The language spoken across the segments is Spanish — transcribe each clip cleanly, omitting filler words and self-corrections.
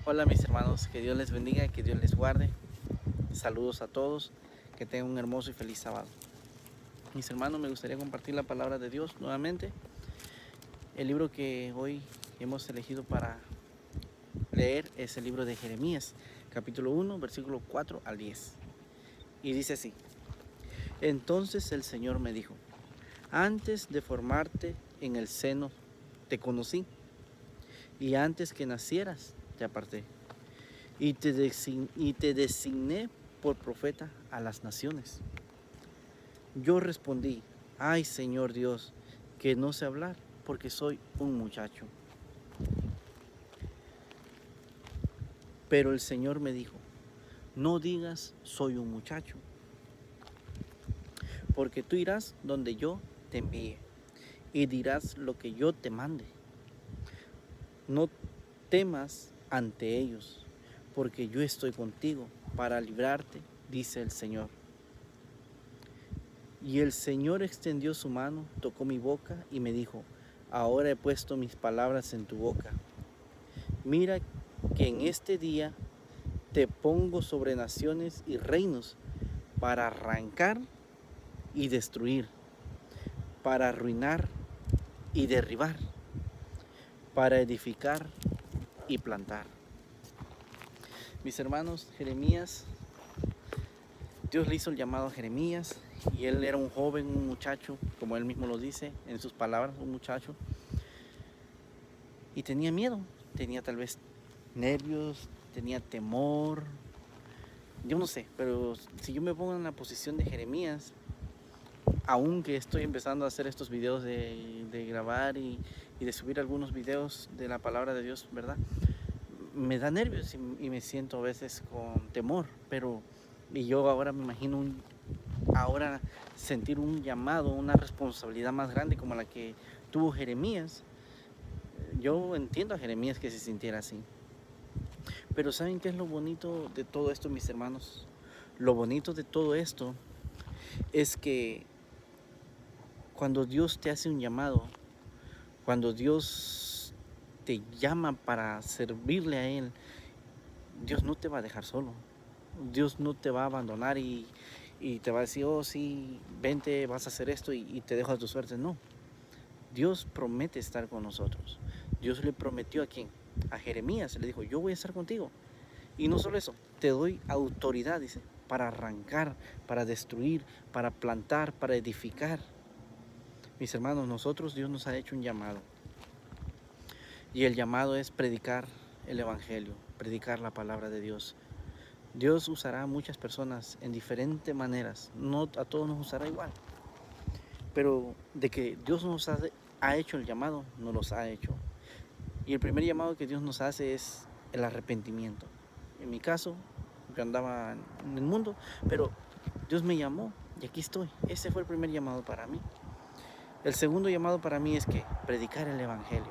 Hola mis hermanos, que Dios les bendiga, que Dios les guarde. Saludos a todos, que tengan un hermoso y feliz sábado. Mis hermanos, me gustaría compartir la palabra de Dios nuevamente. El libro que hoy hemos elegido para leer es el libro de Jeremías, capítulo 1, versículo 4 al 10. Y dice así: Entonces el Señor me dijo: Antes de formarte en el seno te conocí, y antes que nacieras te aparté, y te designé por profeta a las naciones. Yo respondí: Ay, Señor Dios, que no sé hablar, porque soy un muchacho. Pero el Señor me dijo: No digas soy un muchacho, porque tú irás donde yo te envíe, y dirás lo que yo te mande. No temas ante ellos, porque yo estoy contigo para librarte, dice el Señor. Y el Señor extendió su mano, tocó mi boca y me dijo: Ahora he puesto mis palabras en tu boca. Mira que en este día te pongo sobre naciones y reinos para arrancar y destruir, para arruinar y derribar, para edificar y plantar. Mis hermanos, Jeremías, Dios le hizo el llamado a Jeremías y él era un joven, un muchacho, como él mismo lo dice en sus palabras, un muchacho, y tenía miedo, tenía tal vez nervios, tenía temor, yo no sé, pero si yo me pongo en la posición de Jeremías, aunque estoy empezando a hacer estos videos de grabar y de subir algunos videos de la palabra de Dios, ¿verdad? Me da nervios y me siento a veces con temor, y yo ahora me imagino ahora sentir un llamado, una responsabilidad más grande como la que tuvo Jeremías. Yo entiendo a Jeremías que se sintiera así. Pero ¿saben qué es lo bonito de todo esto, mis hermanos? Lo bonito de todo esto es que cuando Dios te hace un llamado, cuando Dios te llama para servirle a Él, Dios no te va a dejar solo. Dios no te va a abandonar y te va a decir: oh sí, vente, vas a hacer esto y te dejo a tu suerte. No, Dios promete estar con nosotros. Dios le prometió a quién, a Jeremías, le dijo: yo voy a estar contigo. Y no solo eso, te doy autoridad, dice, para arrancar, para destruir, para plantar, para edificar. Mis hermanos, nosotros Dios nos ha hecho un llamado. Y el llamado es predicar el Evangelio, predicar la palabra de Dios. Dios usará a muchas personas en diferentes maneras, no a todos nos usará igual. Pero de que Dios nos ha hecho el llamado, nos los ha hecho. Y el primer llamado que Dios nos hace es el arrepentimiento. En mi caso, yo andaba en el mundo, pero Dios me llamó y aquí estoy. Ese fue el primer llamado para mí. El segundo llamado para mí es que predicar el Evangelio.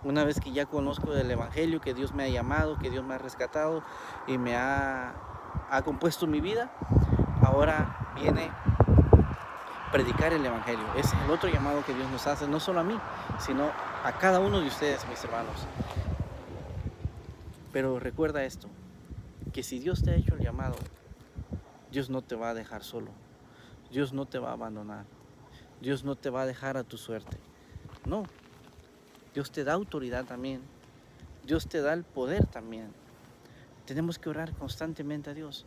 Una vez que ya conozco el Evangelio, que Dios me ha llamado, que Dios me ha rescatado y me ha compuesto mi vida, ahora viene predicar el Evangelio. Es el otro llamado que Dios nos hace, no solo a mí, sino a cada uno de ustedes, mis hermanos. Pero recuerda esto, que si Dios te ha hecho el llamado, Dios no te va a dejar solo. Dios no te va a abandonar. Dios no te va a dejar a tu suerte. No, Dios te da autoridad también. Dios te da el poder también. Tenemos que orar constantemente a Dios.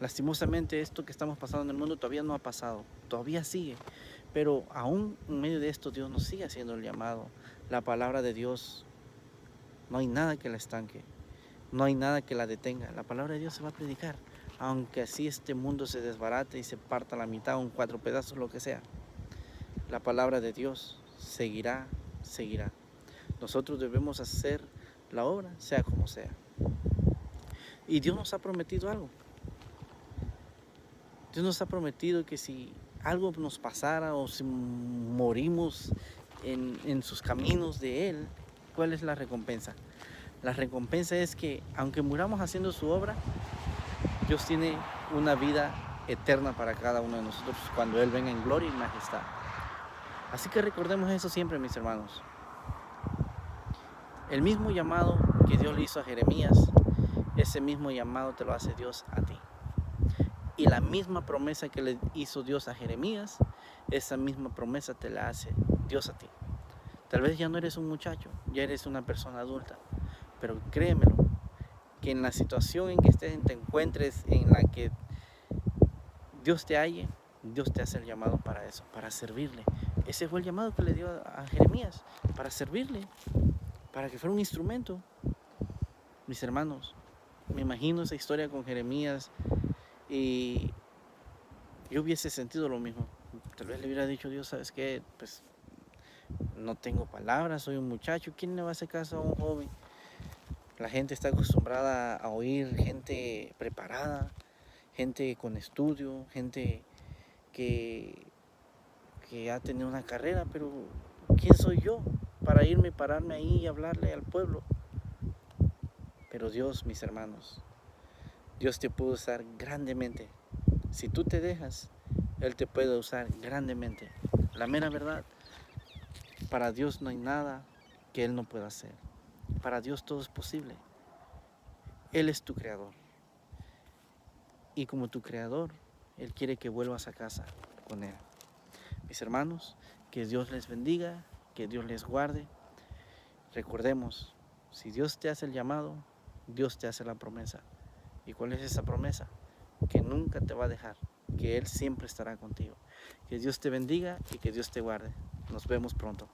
Lastimosamente esto que estamos pasando en el mundo todavía no ha pasado, todavía sigue. Pero aún en medio de esto Dios nos sigue haciendo el llamado. La palabra de Dios, no hay nada que la estanque, no hay nada que la detenga. La palabra de Dios se va a predicar, aunque así este mundo se desbarate y se parta a la mitad o en 4 pedazos, lo que sea. La palabra de Dios seguirá, seguirá. Nosotros debemos hacer la obra, sea como sea. Y Dios nos ha prometido algo. Dios nos ha prometido que si algo nos pasara o si morimos en sus caminos de Él, ¿cuál es la recompensa? La recompensa es que aunque muramos haciendo su obra, Dios tiene una vida eterna para cada uno de nosotros cuando Él venga en gloria y majestad. Así que recordemos eso siempre, mis hermanos. El mismo llamado que Dios le hizo a Jeremías, ese mismo llamado te lo hace Dios a ti. Y la misma promesa que le hizo Dios a Jeremías, esa misma promesa te la hace Dios a ti. Tal vez ya no eres un muchacho, ya eres una persona adulta, pero créemelo, que en la situación en que te encuentres, en la que Dios te halle, Dios te hace el llamado para eso, para servirle. Ese fue el llamado que le dio a Jeremías, para servirle, para que fuera un instrumento. Mis hermanos, me imagino esa historia con Jeremías y yo hubiese sentido lo mismo. Tal vez le hubiera dicho a Dios, ¿sabes qué? Pues no tengo palabras, soy un muchacho, ¿quién le va a hacer caso a un joven? La gente está acostumbrada a oír gente preparada, gente con estudio, gente que ha tenido una carrera, pero ¿quién soy yo para pararme ahí y hablarle al pueblo? Pero Dios, mis hermanos, Dios te puede usar grandemente. Si tú te dejas, Él te puede usar grandemente. La mera verdad, para Dios no hay nada que Él no pueda hacer. Para Dios todo es posible. Él es tu creador. Y como tu creador, Él quiere que vuelvas a casa con Él. Mis hermanos, que Dios les bendiga, que Dios les guarde. Recordemos, si Dios te hace el llamado, Dios te hace la promesa. ¿Y cuál es esa promesa? Que nunca te va a dejar, que Él siempre estará contigo. Que Dios te bendiga y que Dios te guarde. Nos vemos pronto.